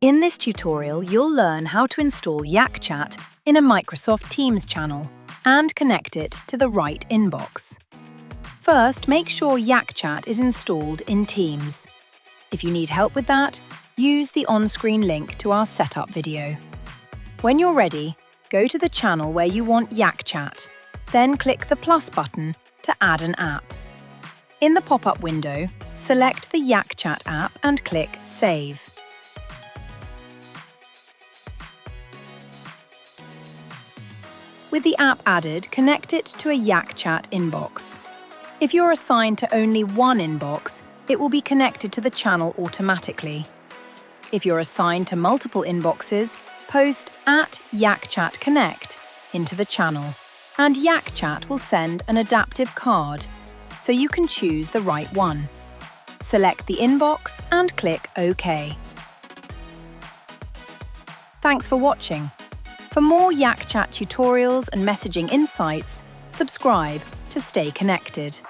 In this tutorial, you'll learn how to install YakChat in a Microsoft Teams channel and connect it to the right inbox. First, make sure YakChat is installed in Teams. If you need help with that, use the on-screen link to our setup video. When you're ready, go to the channel where you want YakChat, then click the plus button to add an app. In the pop-up window, select the YakChat app and click Save. With the app added, connect it to a YakChat inbox. If you're assigned to only one inbox, it will be connected to the channel automatically. If you're assigned to multiple inboxes, post @YakChatConnect into the channel, and YakChat will send an adaptive card, so you can choose the right one. Select the inbox and click OK. Thanks for watching. For more YakChat tutorials and messaging insights, subscribe to stay connected.